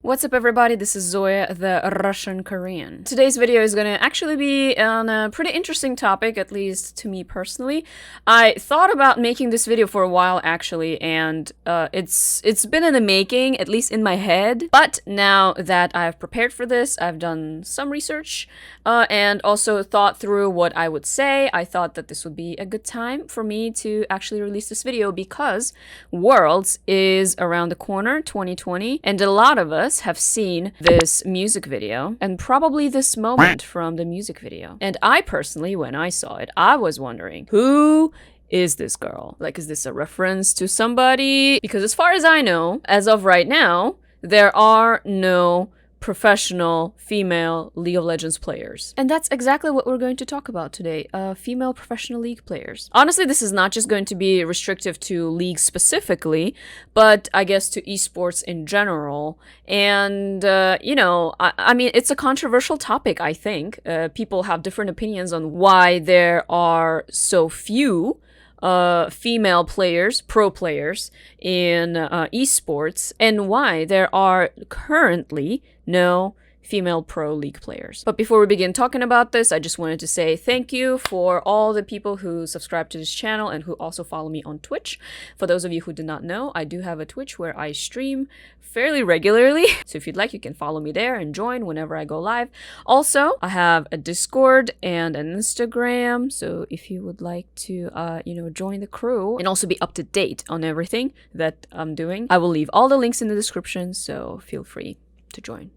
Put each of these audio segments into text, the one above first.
What's up everybody, this is Zoya, the Russian Korean. Today's video is gonna actually be on a pretty interesting topic, at least to me personally. I thought about making this video for a while actually, and it's been in the making, at least in my head. But now that I've prepared for this, I've done some research and also thought through what I would say. I thought that this would be a good time for me to actually release this video because Worlds is around the corner, 2020, and a lot of us have seen this music video and probably this moment from the music video. And I personally, when I saw it, I was wondering, who is this girl? Like, is this a reference to somebody? Because as far as I know, as of right now, there are no professional female League of Legends players. And that's exactly what we're going to talk about today, female professional league players. Honestly, this is not just going to be restrictive to leagues specifically, but I guess to esports in general. And, you know, I mean, it's a controversial topic, I think. People have different opinions on why there are so few female players, pro players in esports, and why there are currently no female pro league players. But before we begin talking about this, I just wanted to say thank you for all the people who subscribe to this channel and who also follow me on Twitch. For those of you who do not know, I do have a Twitch where I stream fairly regularly. So if you'd like, you can follow me there and join whenever I go live. Also, I have a Discord and an Instagram. So if you would like to, you know, join the crew and also be up to date on everything that I'm doing, I will leave all the links in the description. So feel free to join.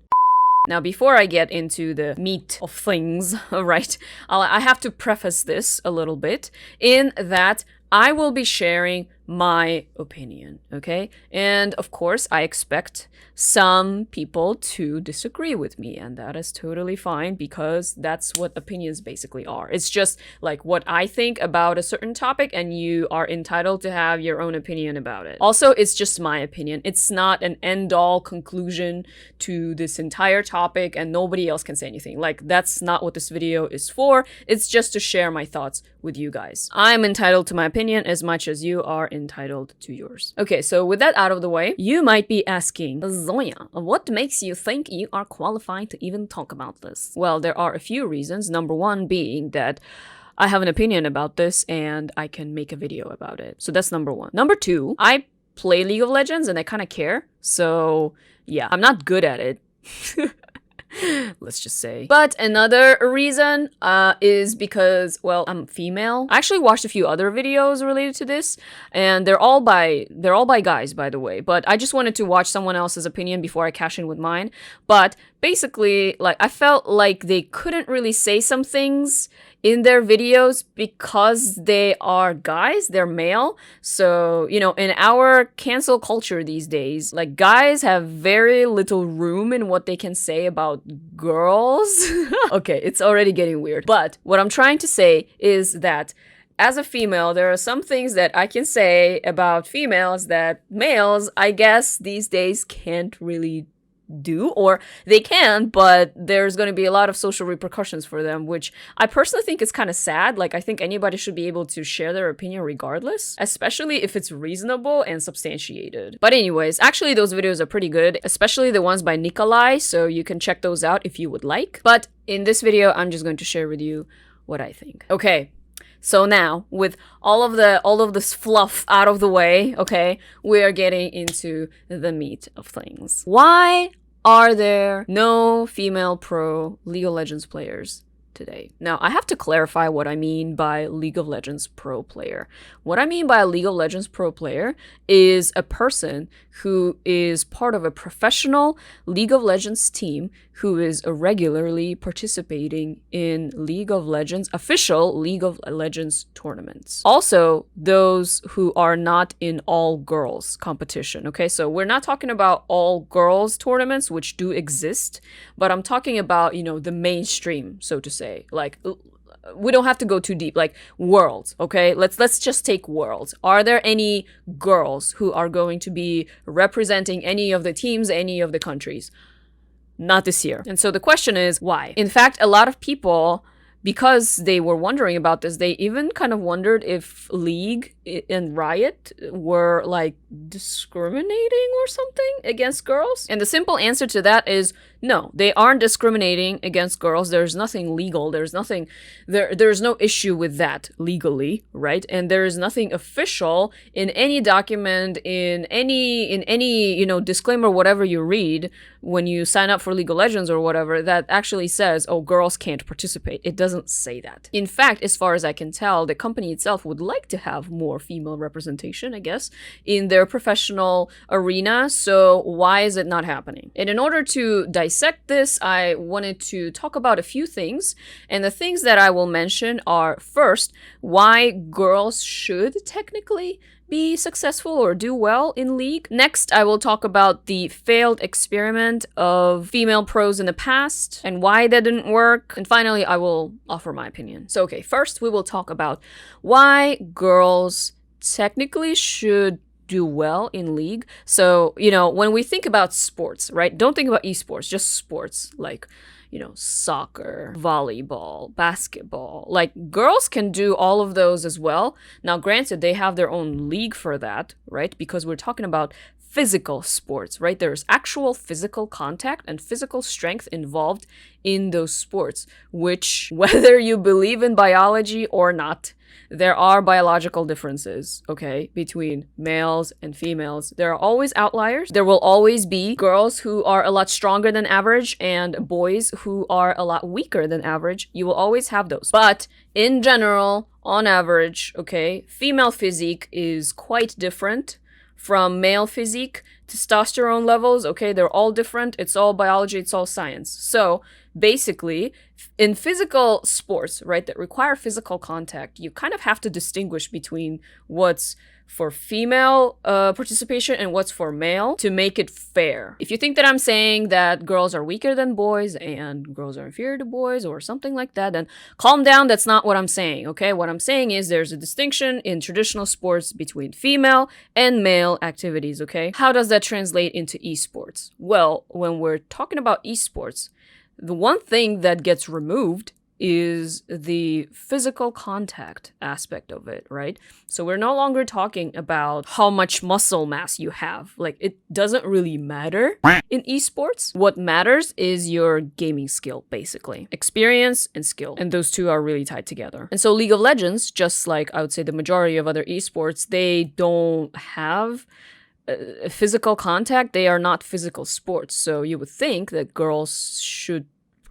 Now, before I get into the meat of things, right, I have to preface this a little bit in that I will be sharing my opinion, okay? And of course, I expect some people to disagree with me, and that is totally fine because that's what opinions basically are. It's just like what I think about a certain topic, and you are entitled to have your own opinion about it. Also, it's just my opinion. It's not an end-all conclusion to this entire topic, and nobody else can say anything. Like, that's not what this video is for. It's just to share my thoughts with you guys. I'm entitled to my opinion as much as you are entitled to yours. Okay, so with that out of the way, you might be asking, Zoya, what makes you think you are qualified to even talk about this? Well, there are a few reasons. Number one being that I have an opinion about this and I can make a video about it. So that's number one. Number two, I play League of Legends and I kind of care. So yeah, I'm not good at it. Let's just say. But another reason is because, well, I'm female. I actually watched a few other videos related to this, and they're all by guys, by the way. But I just wanted to watch someone else's opinion before I cash in with mine. But basically, like, I felt like they couldn't really say some things in their videos because they are guys, they're male. So, you know, in our cancel culture these days, like, guys have very little room in what they can say about girls. Okay, it's already getting weird. But what I'm trying to say is that as a female, there are some things that I can say about females that males, I guess, these days can't really do, or they can, but there's going to be a lot of social repercussions for them, which I personally think is kind of sad. Like, I think anybody should be able to share their opinion regardless, especially if it's reasonable and substantiated. But anyways, actually those videos are pretty good, especially the ones by Nicolai, so you can check those out if you would like. But in this video, I'm just going to share with you what I think. Okay. So now, with all of this fluff out of the way, okay, we are getting into the meat of things. Why are there no female pro League of Legends players today? Now, I have to clarify what I mean by League of Legends pro player. What I mean by a League of Legends pro player is a person who is part of a professional League of Legends team who is regularly participating in League of Legends, official League of Legends tournaments. Also, those who are not in all girls competition, okay? So we're not talking about all girls tournaments, which do exist, but I'm talking about, you know, the mainstream, so to say. Like, we don't have to go too deep, like Worlds, okay? Let's just take Worlds. Are there any girls who are going to be representing any of the teams, any of the countries? Not this year. And so the question is, why? In fact, a lot of people because they were wondering about this, they even kind of wondered if League and Riot were like discriminating or something against girls. And the simple answer to that is no, they aren't discriminating against girls. There's nothing legal. There's no issue with that legally, right? And there is nothing official in any document, in any, disclaimer, whatever you read when you sign up for League of Legends or whatever, that actually says, oh, girls can't participate. It doesn't say that. In fact, as far as I can tell, the company itself would like to have more female representation, I guess, in their professional arena. So why is it not happening? And in order to dissect this, I wanted to talk about a few things. And the things that I will mention are, first, why girls should technically be successful or do well in League. Next, I will talk about the failed experiment of female pros in the past and why that didn't work. And finally, I will offer my opinion. So, okay, first we will talk about why girls technically should do well in League. So, when we think about sports, right? Don't think about esports, just sports like soccer, volleyball, basketball. Like, girls can do all of those as well. Now, granted, they have their own league for that, right? Because we're talking about physical sports, right? There's actual physical contact and physical strength involved in those sports, which, whether you believe in biology or not, there are biological differences, okay, between males and females. There are always outliers. There will always be girls who are a lot stronger than average and boys who are a lot weaker than average. You will always have those. But in general, on average, okay, female physique is quite different from male physique. Testosterone levels, okay, they're all different. It's all biology, it's all science. So basically, in physical sports, right, that require physical contact, you kind of have to distinguish between what's for female participation and what's for male to make it fair. If you think that I'm saying that girls are weaker than boys and girls are inferior to boys or something like that, then calm down. That's not what I'm saying, okay? What I'm saying is there's a distinction in traditional sports between female and male activities, okay? How does that translate into esports? Well, when we're talking about esports, the one thing that gets removed is the physical contact aspect of it, right? So we're no longer talking about how much muscle mass you have. Like, it doesn't really matter in esports. What matters is your gaming skill, basically. Experience and skill. And those two are really tied together. And so League of Legends, just like I would say the majority of other esports, they don't have physical contact. They are not physical sports. So you would think that girls should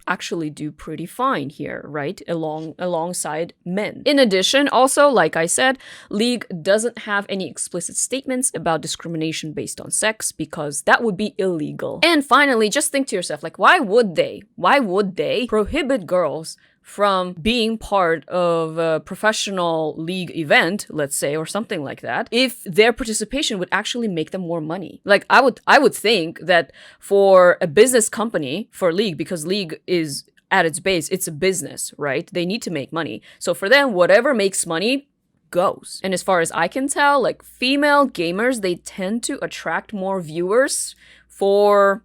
actually do pretty fine here, right? Alongside men. In addition, also, like I said, League doesn't have any explicit statements about discrimination based on sex because that would be illegal. And finally, just think to yourself, like, why would they prohibit girls from being part of a professional league event, let's say, or something like that, if their participation would actually make them more money? Like, I would think that for a business company, for League, because League is at its base, it's a business, right? They need to make money. So for them, whatever makes money goes. And as far as I can tell, like, female gamers, they tend to attract more viewers for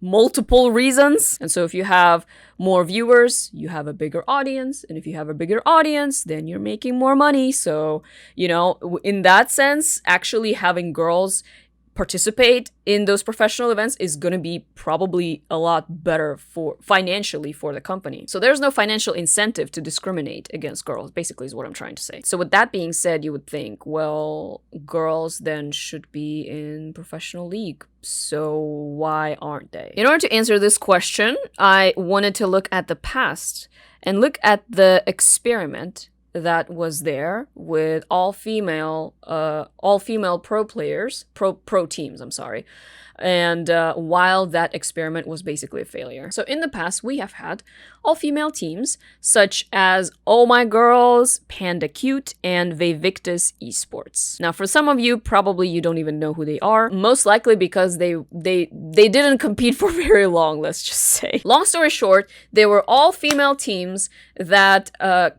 multiple reasons. And so if you have more viewers, you have a bigger audience. And if you have a bigger audience, then you're making more money. So, in that sense, actually having girls participate in those professional events is going to be probably a lot better financially for the company. So there's no financial incentive to discriminate against girls, basically, is what I'm trying to say. So with that being said, you would think, well, girls then should be in professional league. So why aren't they? In order to answer this question, I wanted to look at the past and look at the experiment that was there with all female pro players, pro teams, and while that experiment was basically a failure. So in the past, we have had all-female teams such as Oh My Girls, Panda Cute, and Vevictus Esports. Now, for some of you, probably you don't even know who they are, most likely because they didn't compete for very long, let's just say. Long story short, they were all-female teams that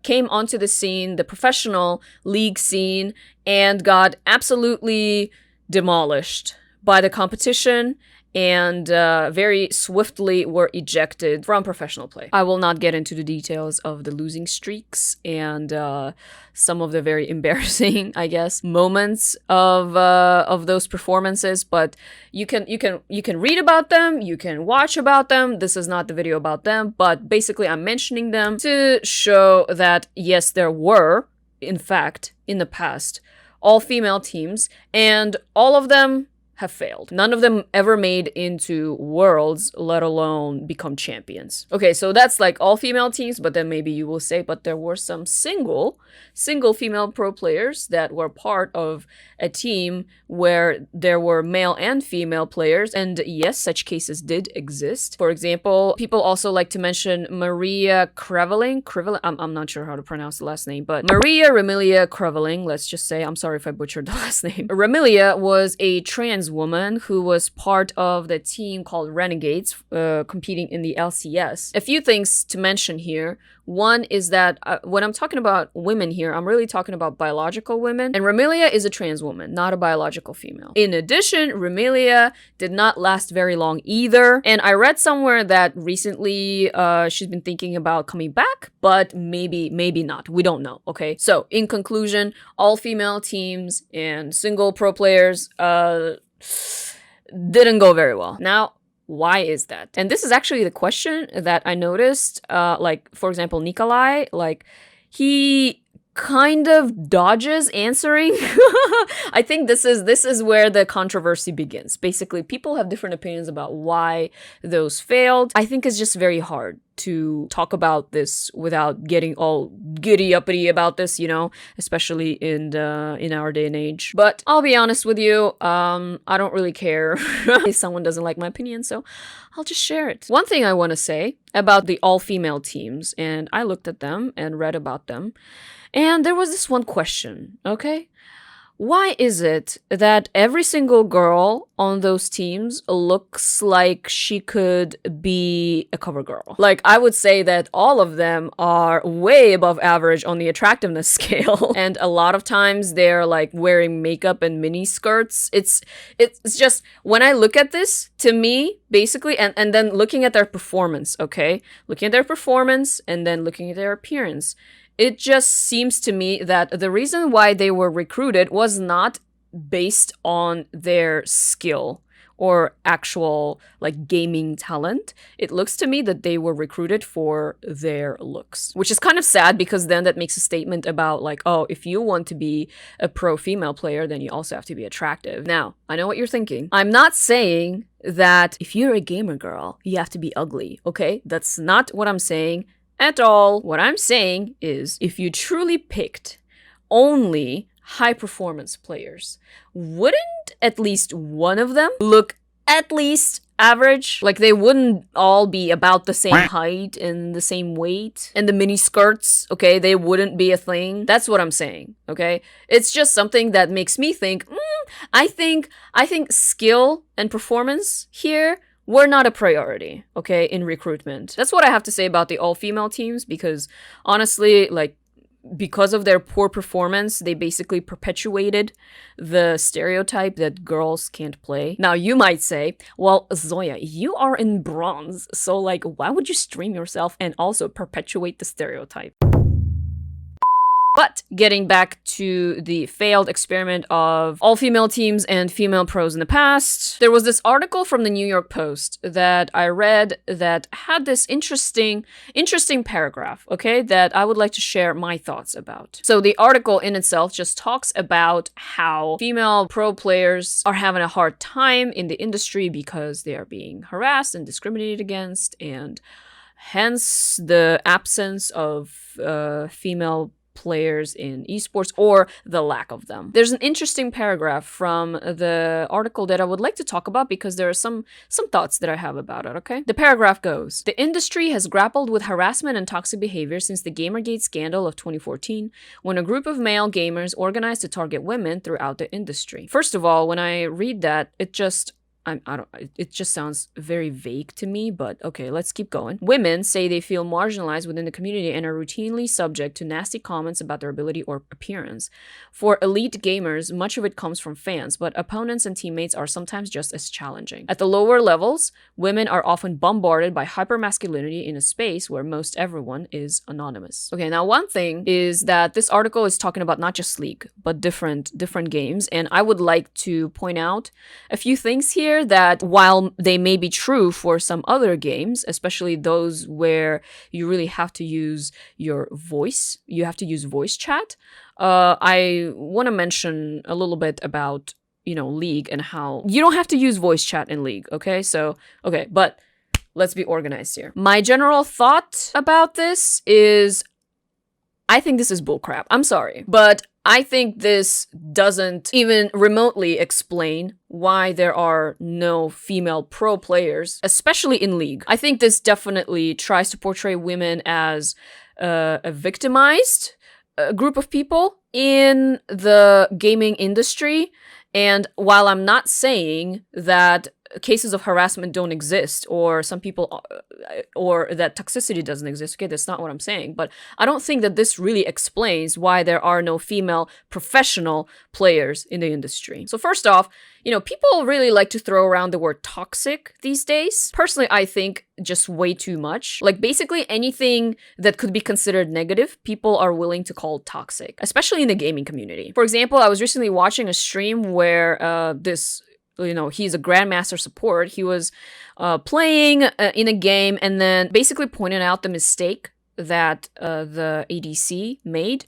came onto the scene, the professional league scene, and got absolutely demolished by the competition and very swiftly were ejected from professional play. I will not get into the details of the losing streaks and some of the very embarrassing, I guess, moments of those performances, but you can read about them, you can watch about them. This is not the video about them, but basically I'm mentioning them to show that yes, there were, in fact, in the past, all-female teams, and all of them have failed. None of them ever made into worlds, let alone become champions. Okay, so that's like all female teams, but then maybe you will say, but there were some single female pro players that were part of a team where there were male and female players, and yes, such cases did exist. For example, people also like to mention Maria Creveling. I'm not sure how to pronounce the last name, but Maria Remilia Creveling, let's just say, I'm sorry if I butchered the last name. Remilia was a trans woman who was part of the team called Renegades, competing in the LCS. A few things to mention here. One is that when I'm talking about women here, I'm really talking about biological women, and Remilia is a trans woman, not a biological female. In addition, Remilia did not last very long either, and I read somewhere that recently she's been thinking about coming back, but maybe not. We don't know, okay? So, in conclusion, all female teams and single pro players didn't go very well. Now, why is that? And this is actually the question that I noticed, like, for example, Nicolai, like, he kind of dodges answering. I think this is where the controversy begins. Basically, people have different opinions about why those failed. I think it's just very hard to talk about this without getting all giddy-uppity about this, you know, especially in our day and age. But I'll be honest with you, I don't really care if someone doesn't like my opinion, so I'll just share it. One thing I want to say about the all-female teams, and I looked at them and read about them, and there was this one question, okay? Why is it that every single girl on those teams looks like she could be a cover girl? Like, I would say that all of them are way above average on the attractiveness scale. And a lot of times they're like wearing makeup and mini skirts. It's just, when I look at this, to me, basically, and then looking at their performance, okay? Looking at their performance and then looking at their appearance, it just seems to me that the reason why they were recruited was not based on their skill or actual, like, gaming talent. It looks to me that they were recruited for their looks, which is kind of sad because then that makes a statement about, like, oh, if you want to be a pro female player, then you also have to be attractive. Now, I know what you're thinking. I'm not saying that if you're a gamer girl, you have to be ugly, okay? That's not what I'm saying at all. What I'm saying is, if you truly picked only high performance players, wouldn't at least one of them look at least average? Like, they wouldn't all be about the same height and the same weight, and the mini skirts, okay, they wouldn't be a thing. That's what I'm saying, okay? It's just something that makes me think, I think skill and performance here were not a priority, okay, in recruitment. That's what I have to say about the all-female teams, because honestly, like, because of their poor performance, they basically perpetuated the stereotype that girls can't play. Now, you might say, well, Zoya, you are in bronze, so, like, why would you stream yourself and also perpetuate the stereotype? But getting back to the failed experiment of all-female teams and female pros in the past, there was this article from the New York Post that I read that had this interesting paragraph, okay, that I would like to share my thoughts about. So the article in itself just talks about how female pro players are having a hard time in the industry because they are being harassed and discriminated against, and hence the absence of female players in esports, or the lack of them. There's an interesting paragraph from the article that I would like to talk about because there are some thoughts that I have about it, okay? The paragraph goes, "The industry has grappled with harassment and toxic behavior since the Gamergate scandal of 2014, when a group of male gamers organized to target women throughout the industry." First of all, when I read that, it just I don't, it just sounds very vague to me, but okay, let's keep going. Women say they feel marginalized within the community and are routinely subject to nasty comments about their ability or appearance. For elite gamers, much of it comes from fans, but opponents and teammates are sometimes just as challenging. At the lower levels, women are often bombarded by hypermasculinity in a space where most everyone is anonymous. Okay, now one thing is that this article is talking about not just League, but different games, and I would like to point out a few things here that while they may be true for some other games, especially those where you really have to use your voice, you have to use voice chat, I want to mention a little bit about, League and how you don't have to use voice chat in League, okay? So, okay, but let's be organized here. My general thought about this is I think this is bullcrap. I'm sorry, but I think this doesn't even remotely explain why there are no female pro players, especially in League. I think this definitely tries to portray women as a victimized group of people in the gaming industry. And while I'm not saying that cases of harassment don't exist, or some people, or that toxicity doesn't exist, okay, that's not what I'm saying, but I don't think that this really explains why there are no female professional players in the industry. So first off, people really like to throw around the word toxic these days. Personally, I think just way too much. Like basically anything that could be considered negative, people are willing to call toxic, especially in the gaming community. For example, I was recently watching a stream where he's a grandmaster support. He was playing in a game and then basically pointed out the mistake that the ADC made.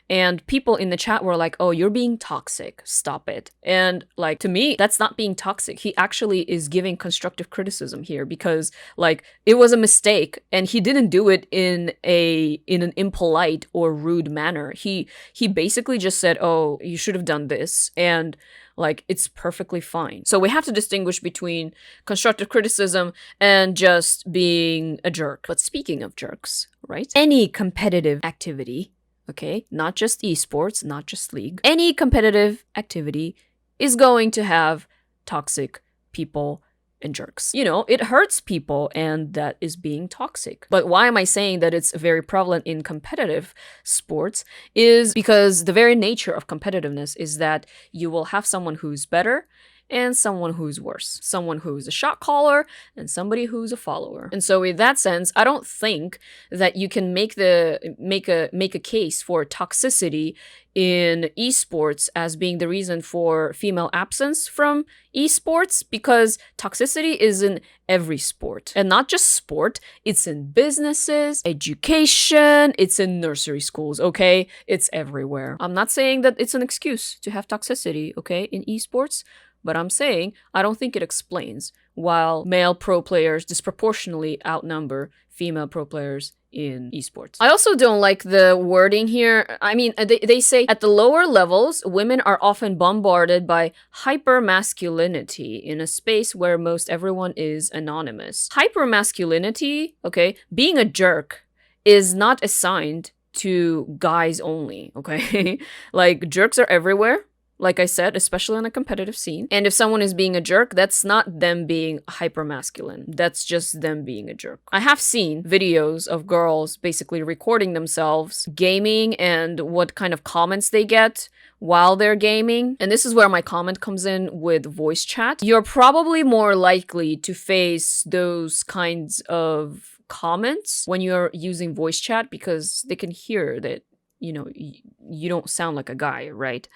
And people in the chat were like, oh, you're being toxic. Stop it. And like, to me, that's not being toxic. He actually is giving constructive criticism here because like it was a mistake and he didn't do it in an impolite or rude manner. He basically just said, oh, you should have done this. And like, it's perfectly fine. So we have to distinguish between constructive criticism and just being a jerk. But speaking of jerks, right? Any competitive activity, okay, not just esports, not just League, any competitive activity is going to have toxic people and jerks. It hurts people, and that is being toxic. But why am I saying that it's very prevalent in competitive sports is because the very nature of competitiveness is that you will have someone who's better and someone who's worse, someone who's a shot caller and somebody who's a follower. And so in that sense, I don't think that you can make a case for toxicity in esports as being the reason for female absence from esports, because toxicity is in every sport. And not just sport, it's in businesses, education, it's in nursery schools, okay? It's everywhere. I'm not saying that it's an excuse to have toxicity, okay, in esports, but I'm saying I don't think it explains why male pro players disproportionately outnumber female pro players in esports. I also don't like the wording here. I mean, they say at the lower levels, women are often bombarded by hypermasculinity in a space where most everyone is anonymous. Hypermasculinity, okay, being a jerk is not assigned to guys only, okay? Like, jerks are everywhere. Like I said, especially on a competitive scene. And if someone is being a jerk, that's not them being hypermasculine. That's just them being a jerk. I have seen videos of girls basically recording themselves gaming and what kind of comments they get while they're gaming. And this is where my comment comes in with voice chat. You're probably more likely to face those kinds of comments when you're using voice chat because they can hear that, you don't sound like a guy, right?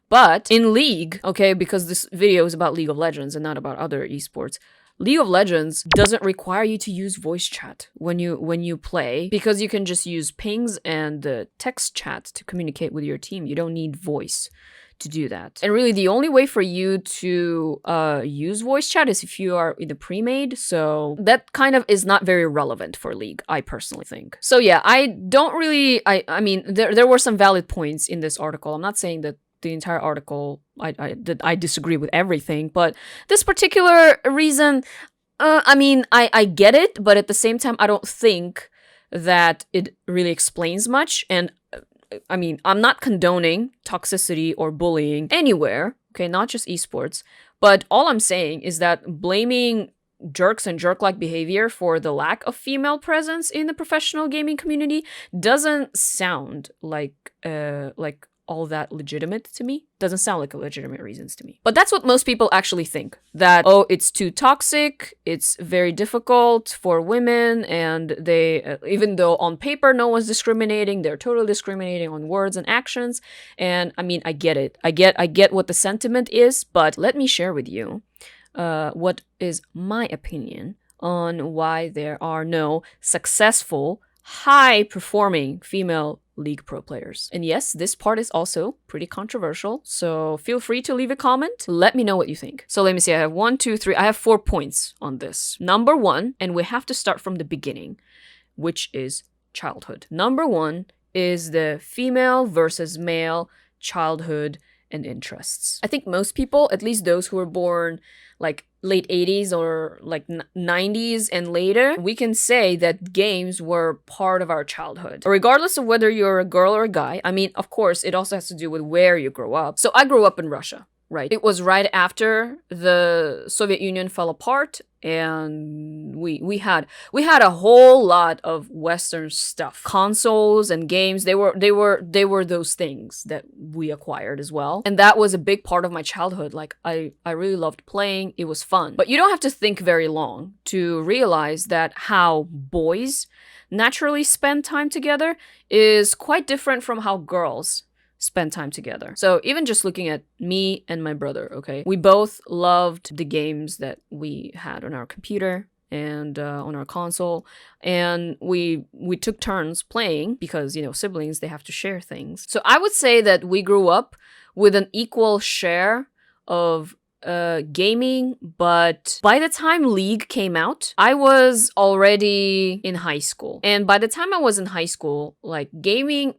But in League, okay, because this video is about League of Legends and not about other esports, League of Legends doesn't require you to use voice chat when you play, because you can just use pings and text chat to communicate with your team. You don't need voice to do that. And really the only way for you to use voice chat is if you are in the pre-made, so that kind of is not very relevant for League, I personally think. So yeah, I don't really, I mean, there were some valid points in this article. I'm not saying that the entire article, I disagree with everything, but this particular reason, I mean, I get it, but at the same time, I don't think that it really explains much. And I mean, I'm not condoning toxicity or bullying anywhere, okay, not just esports. But all I'm saying is that blaming jerks and jerk-like behavior for the lack of female presence in the professional gaming community doesn't sound like all that legitimate to me. Doesn't sound like a legitimate reasons to me. But that's what most people actually think. That, oh, it's too toxic, it's very difficult for women, and they, even though on paper no one's discriminating, they're totally discriminating on words and actions. And I mean, I get it. I get what the sentiment is, but let me share with you what is my opinion on why there are no successful, high-performing female League pro players. And yes, this part is also pretty controversial, so feel free to leave a comment. Let me know what you think. So let me see, I have 1, 2, 3, I have 4 points on this. Number 1, and we have to start from the beginning, which is childhood. Number 1 is the female versus male childhood and interests. I think most people, at least those who were born like late 80s or like 90s and later, we can say that games were part of our childhood. Regardless of whether you're a girl or a guy, I mean, of course, it also has to do with where you grow up. So I grew up in Russia, right? It was right after the Soviet Union fell apart, and we had a whole lot of Western stuff, consoles and games. They were those things that we acquired as well, and that was a big part of my childhood. Like I really loved playing. It was fun. But you don't have to think very long to realize that how boys naturally spend time together is quite different from how girls spend time together. So even just looking at me and my brother, okay, we both loved the games that we had on our computer and on our console, and we took turns playing because, you know, siblings, they have to share things. So I would say that we grew up with an equal share of gaming, but by the time League came out, I was already in high school. And by the time I was in high school, like gaming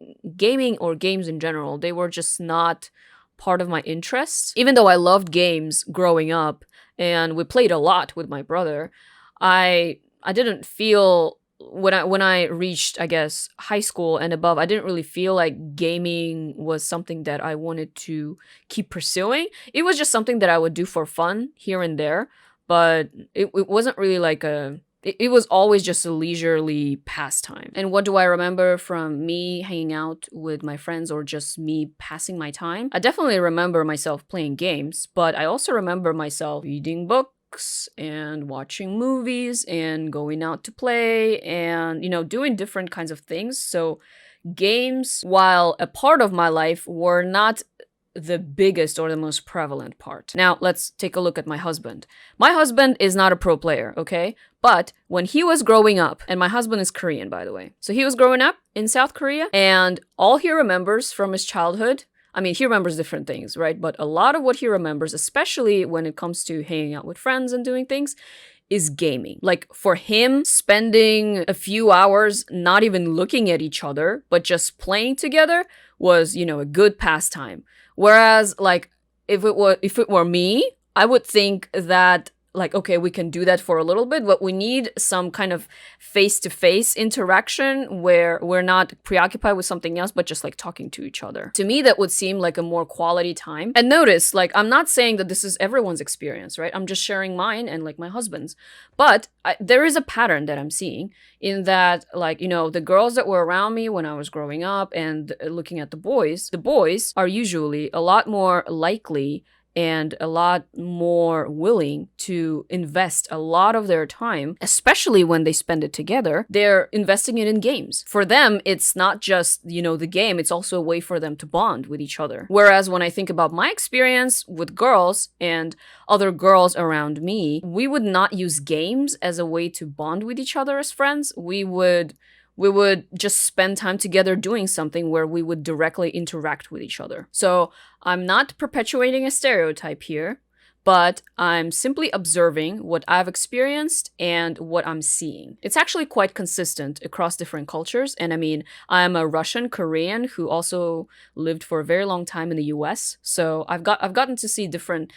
or games in general, they were just not part of my interests. Even though I loved games growing up and we played a lot with my brother, I didn't feel when I reached, I guess, high school and above, I didn't really feel like gaming was something that I wanted to keep pursuing. It was just something that I would do for fun here and there, but it wasn't really like it was always just a leisurely pastime. And what do I remember from me hanging out with my friends or just me passing my time? I definitely remember myself playing games, but I also remember myself reading books and watching movies and going out to play and, you know, doing different kinds of things. So games, while a part of my life, were not the biggest or the most prevalent part. Now, let's take a look at my husband. My husband is not a pro player, okay? But when he was growing up, and my husband is Korean, by the way. So he was growing up in South Korea, and all he remembers from his childhood, I mean, he remembers different things, right? But a lot of what he remembers, especially when it comes to hanging out with friends and doing things, is gaming. Like, for him, spending a few hours not even looking at each other, but just playing together was, you know, a good pastime. Whereas, like, if it were me, I would think that, like, okay, we can do that for a little bit, but we need some kind of face-to-face interaction where we're not preoccupied with something else, but just like talking to each other. To me, that would seem like a more quality time. And notice, like, I'm not saying that this is everyone's experience, right? I'm just sharing mine and like my husband's. But there is a pattern that I'm seeing in that, like, you know, the girls that were around me when I was growing up and looking at the boys are usually a lot more likely and a lot more willing to invest a lot of their time, especially when they spend it together. They're investing it in games. For them, it's not just, you know, the game, it's also a way for them to bond with each other. Whereas when I think about my experience with girls and other girls around me, we would not use games as a way to bond with each other as friends. We would just spend time together doing something where we would directly interact with each other. So I'm not perpetuating a stereotype here, but I'm simply observing what I've experienced and what I'm seeing. It's actually quite consistent across different cultures. And I mean, I'm a Russian Korean who also lived for a very long time in the US. So I've gotten to see different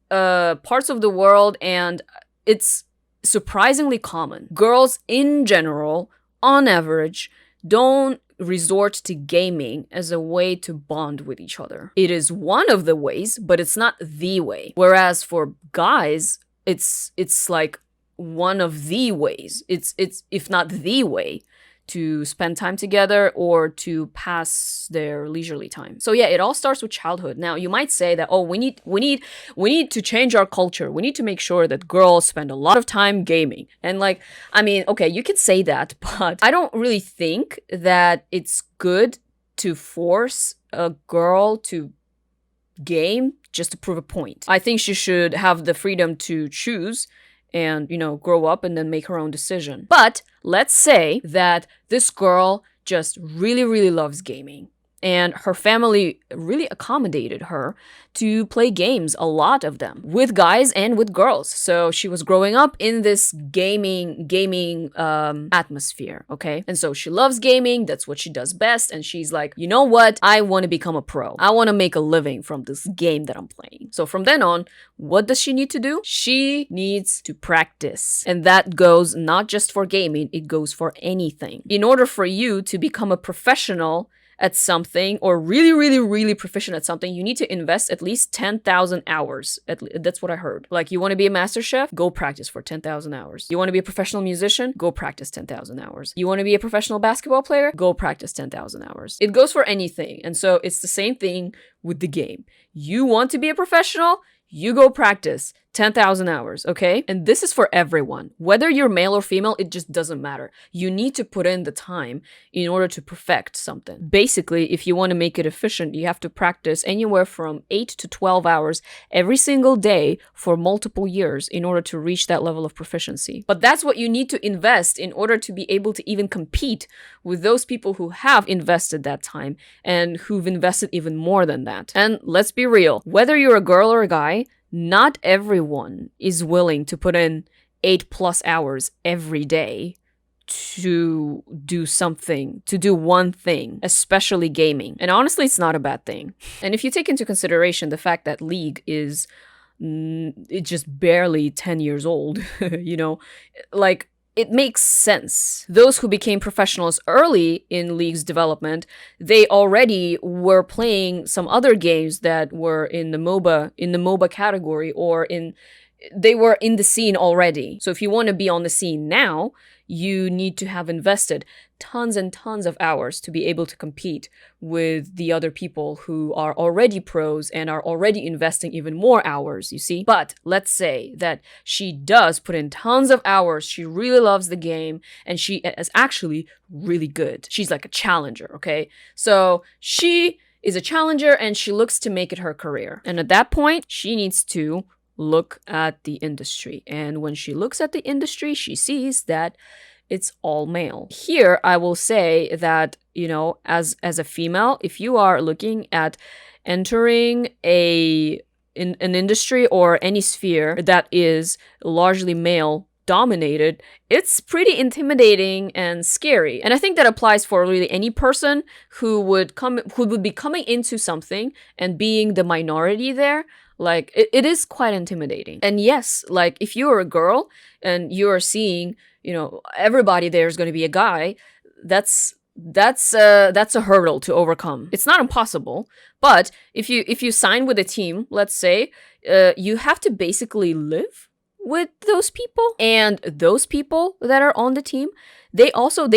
parts of the world, and it's surprisingly common. Girls in general, on average, don't resort to gaming as a way to bond with each other. It is one of the ways, but it's not the way. Whereas for guys, it's like one of the ways. It's if not the way to spend time together or to pass their leisurely time. So yeah, it all starts with childhood. Now you might say that, oh, we need to change our culture. We need to make sure that girls spend a lot of time gaming. And like, I mean, okay, you can say that, but I don't really think that it's good to force a girl to game just to prove a point. I think she should have the freedom to choose and, you know, grow up and then make her own decision. But let's say that this girl just really, really loves gaming, and her family really accommodated her to play games, a lot of them, with guys and with girls. So she was growing up in this gaming atmosphere, okay? And so she loves gaming, that's what she does best, and she's like, you know what? I want to become a pro. I want to make a living from this game that I'm playing. So from then on, what does she need to do? She needs to practice. And that goes not just for gaming, it goes for anything. In order for you to become a professional at something, or really, really, really proficient at something, you need to invest at least 10,000 hours. That's what I heard. Like, you want to be a master chef? Go practice for 10,000 hours. You want to be a professional musician? Go practice 10,000 hours. You want to be a professional basketball player? Go practice 10,000 hours. It goes for anything. And so it's the same thing with the game. You want to be a professional? You go practice 10,000 hours, okay? And this is for everyone. Whether you're male or female, it just doesn't matter. You need to put in the time in order to perfect something. Basically, if you want to make it efficient, you have to practice anywhere from 8 to 12 hours every single day for multiple years in order to reach that level of proficiency. But that's what you need to invest in order to be able to even compete with those people who have invested that time and who've invested even more than that. And let's be real, whether you're a girl or a guy, not everyone is willing to put in 8+ hours every day to do something, to do one thing, especially gaming. And honestly, it's not a bad thing. And if you take into consideration the fact that League is it's just barely 10 years old, you know, like, it makes sense. Those who became professionals early in League's development, they already were playing some other games that were in the MOBA category, or they were in the scene already. So if you want to be on the scene now, you need to have invested tons and tons of hours to be able to compete with the other people who are already pros and are already investing even more hours, you see? But let's say that she does put in tons of hours, she really loves the game, and she is actually really good. She's like a challenger, okay? So she is a challenger and she looks to make it her career. And at that point, she needs to look at the industry. And when she looks at the industry, she sees that it's all male. Here, I will say that, you know, as a female, if you are looking at entering an industry or any sphere that is largely male dominated, it's pretty intimidating and scary. And I think that applies for really any person who would be coming into something and being the minority there. Like, it is quite intimidating. And yes, like, if you're a girl and you're seeing, you know, everybody there is going to be a guy, that's a hurdle to overcome. It's not impossible, but if you sign with a team, let's say, you have to basically live with those people. And those people that are on the team, they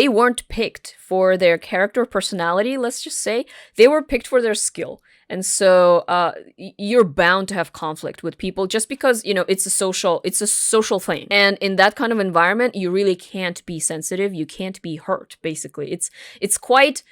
weren't picked for their character personality, let's just say. They were picked for their skill. And so you're bound to have conflict with people just because, you know, it's a social thing. And in that kind of environment, you really can't be sensitive. You can't be hurt, basically. It's quite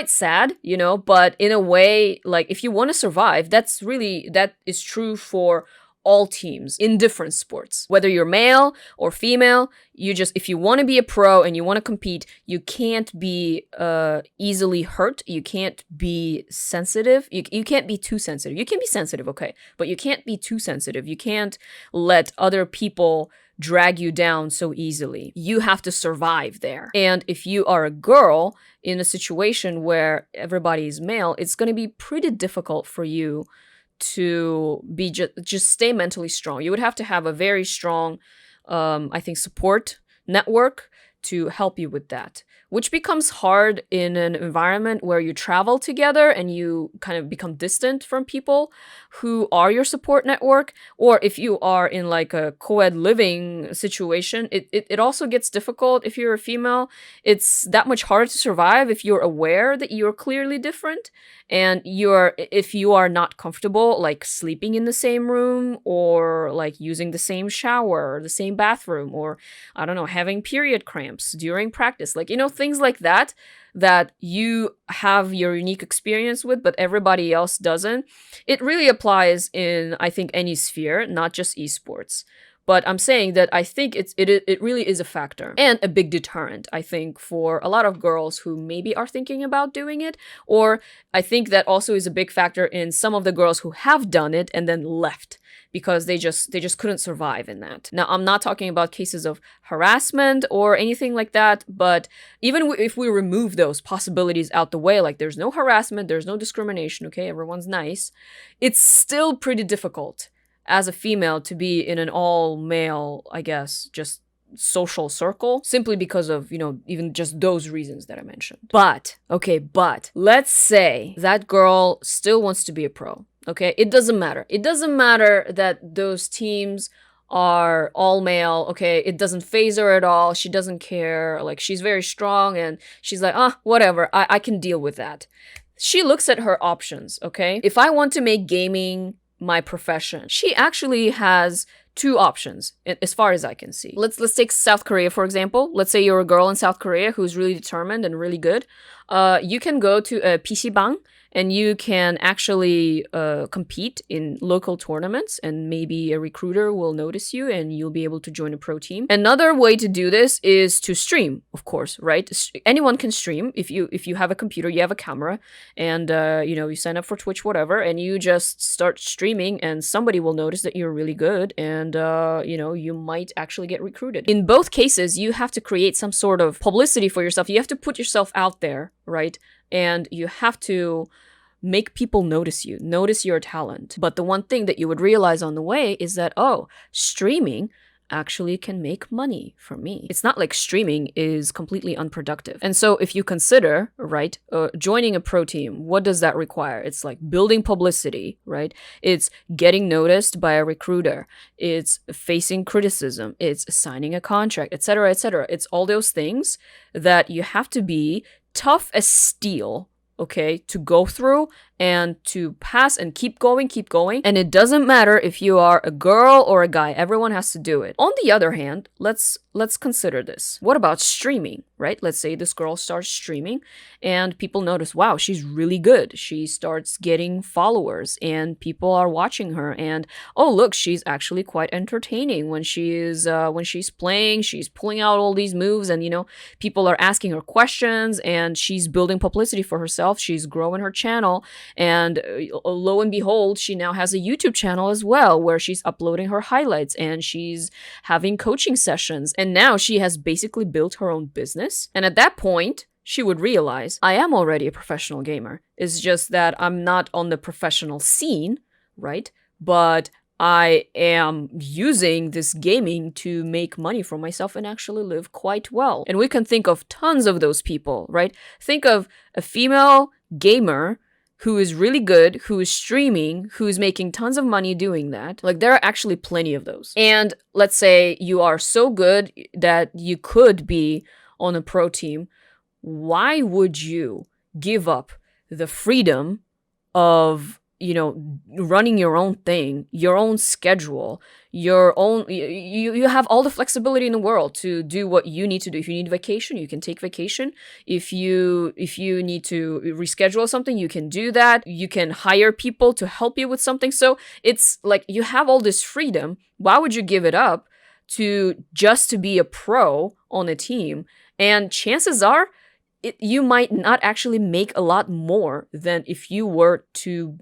sad, you know, but in a way, like, if you want to survive, that is true for all teams in different sports. Whether you're male or female, if you want to be a pro and you want to compete, you can't be easily hurt. You can't be sensitive. You can't be too sensitive. You can be sensitive, okay, but you can't be too sensitive. You can't let other people drag you down so easily. You have to survive there. And if you are a girl in a situation where everybody is male, it's going to be pretty difficult for you to be just stay mentally strong. You would have to have a very strong, I think, support network to help you with that, which becomes hard in an environment where you travel together and you kind of become distant from people who are your support network. Or if you are in like a co-ed living situation, it also gets difficult if you're a female. It's that much harder to survive if you're aware that you're clearly different, and if you are not comfortable like sleeping in the same room, or like using the same shower or the same bathroom, or I don't know, having period cramps during practice, like, things like that you have your unique experience with but everybody else doesn't. It really applies in, I think, any sphere, not just esports. But I'm saying that I think it really is a factor and a big deterrent, I think, for a lot of girls who maybe are thinking about doing it. Or I think that also is a big factor in some of the girls who have done it and then left because they just couldn't survive in that. Now, I'm not talking about cases of harassment or anything like that, but even if we remove those possibilities out the way, like there's no harassment, there's no discrimination, okay, everyone's nice, it's still pretty difficult as a female to be in an all-male, I guess, just social circle, simply because of, even just those reasons that I mentioned. But let's say that girl still wants to be a pro, okay? It doesn't matter. It doesn't matter that those teams are all male, okay? It doesn't phase her at all. She doesn't care. Like, she's very strong and she's like, whatever, I can deal with that. She looks at her options, okay? If I want to make gaming my profession, she actually has two options as far as I can see. Let's take South Korea, for example. Let's say you're a girl in South Korea who's really determined and really good. You can go to a PC방 and you can actually compete in local tournaments, and maybe a recruiter will notice you and you'll be able to join a pro team. Another way to do this is to stream, of course, right? Anyone can stream. If you have a computer, you have a camera, and you sign up for Twitch, whatever, and you just start streaming, and somebody will notice that you're really good, and you might actually get recruited. In both cases, you have to create some sort of publicity for yourself. You have to put yourself out there, right? And you have to make people notice you, notice your talent. But the one thing that you would realize on the way is that, streaming actually can make money for me. It's not like streaming is completely unproductive. And so if you consider, right, joining a pro team, what does that require? It's like building publicity, right? It's getting noticed by a recruiter. It's facing criticism. It's signing a contract, etc., etc. It's all those things that you have to be tough as steel, okay, to go through and to pass and keep going. And it doesn't matter if you are a girl or a guy, everyone has to do it. On the other hand, let's consider this. What about streaming, right? Let's say this girl starts streaming and people notice, wow, she's really good. She starts getting followers and people are watching her, and oh, look, she's actually quite entertaining when she's playing. She's pulling out all these moves, and people are asking her questions, and she's building publicity for herself. She's growing her channel. And lo and behold, she now has a YouTube channel as well, where she's uploading her highlights and she's having coaching sessions. And now she has basically built her own business. And at that point, she would realize, I am already a professional gamer. It's just that I'm not on the professional scene, right? But I am using this gaming to make money for myself and actually live quite well. And we can think of tons of those people, right? Think of a female gamer who is really good, who is streaming, who's making tons of money doing that. Like, there are actually plenty of those. And let's say you are so good that you could be on a pro team. Why would you give up the freedom of running your own thing, your own schedule, your own, you have all the flexibility in the world to do what you need to do. If you need vacation, you can take vacation. If you need to reschedule something, you can do that. You can hire people to help you with something. So it's like you have all this freedom. Why would you give it up to be a pro on a team? And chances are, you might not actually make a lot more than if you were to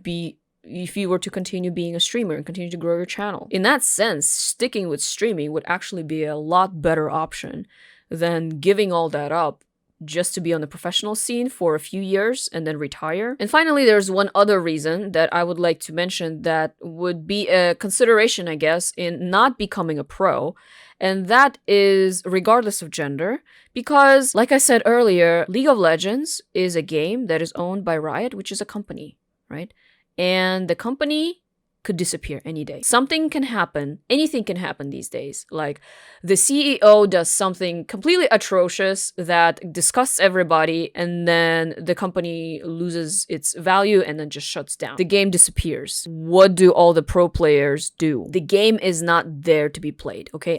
continue being a streamer and continue to grow your channel. In that sense, sticking with streaming would actually be a lot better option than giving all that up just to be on the professional scene for a few years and then retire. And finally, there's one other reason that I would like to mention that would be a consideration, I guess, in not becoming a pro. And that is regardless of gender, because like I said earlier, League of Legends is a game that is owned by Riot, which is a company, right? And the company could disappear any day. Something can happen. Anything can happen these days. Like the CEO does something completely atrocious that disgusts everybody, and then the company loses its value and then just shuts down. The game disappears. What do all the pro players do? The game is not there to be played, okay?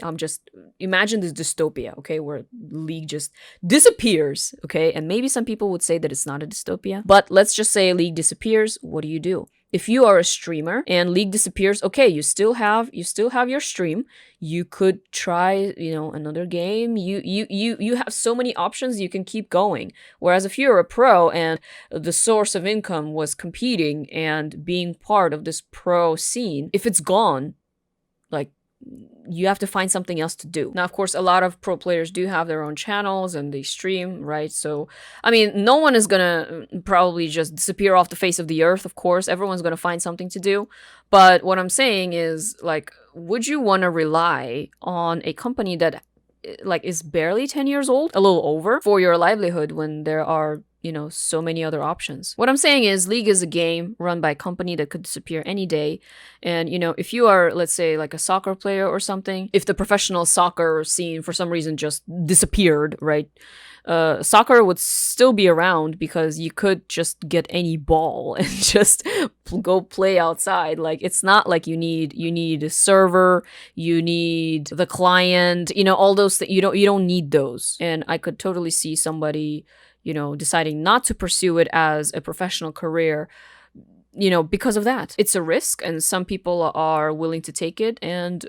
Imagine this dystopia, okay, where League just disappears, okay? And maybe some people would say that it's not a dystopia, but let's just say League disappears. What do? If you are a streamer and League disappears, okay, you still have your stream. You could try, another game. You have so many options, you can keep going. Whereas if you're a pro and the source of income was competing and being part of this pro scene, if it's gone, like, you have to find something else to do. Now, of course, a lot of pro players do have their own channels and they stream, right? So, I mean, no one is gonna probably just disappear off the face of the earth, of course. Everyone's gonna find something to do. But what I'm saying is, like, would you want to rely on a company that, like, is barely 10 years old, a little over, for your livelihood when there are so many other options? What I'm saying is League is a game run by a company that could disappear any day. And, if you are, let's say, like a soccer player or something, if the professional soccer scene for some reason just disappeared, right? Soccer would still be around because you could just get any ball and just go play outside. Like, it's not like you need a server, you need the client, all those things. You don't need those. And I could totally see somebody deciding not to pursue it as a professional career, because of that. It's a risk, and some people are willing to take it, and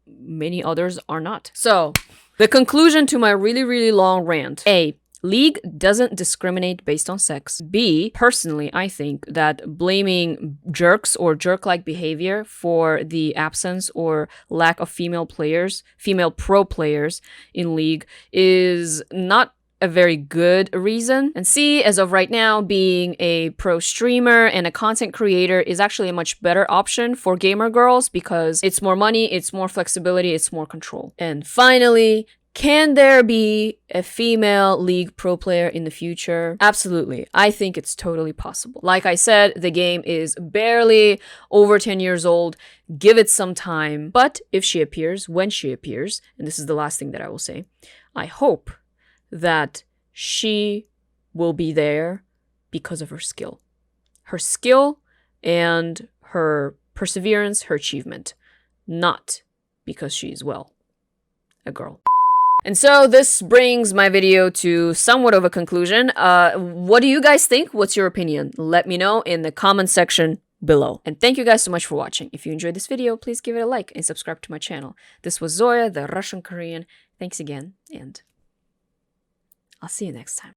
many others are not. So, the conclusion to my really, really long rant. A, League doesn't discriminate based on sex. B, personally, I think that blaming jerks or jerk-like behavior for the absence or lack of female pro players in League is not a very good reason. And C, as of right now, being a pro streamer and a content creator is actually a much better option for gamer girls because it's more money, it's more flexibility, it's more control. And finally, can there be a female League pro player in the future? Absolutely. I think it's totally possible. Like I said, the game is barely over 10 years old. Give it some time. But if she appears, when she appears, and this is the last thing that I will say, I hope that she will be there because of her skill. Her skill and her perseverance, her achievement. Not because she's, well, a girl. And so this brings my video to somewhat of a conclusion. What do you guys think? What's your opinion? Let me know in the comment section below. And thank you guys so much for watching. If you enjoyed this video, please give it a like and subscribe to my channel. This was Zoya, the Russian Korean. Thanks again, and I'll see you next time.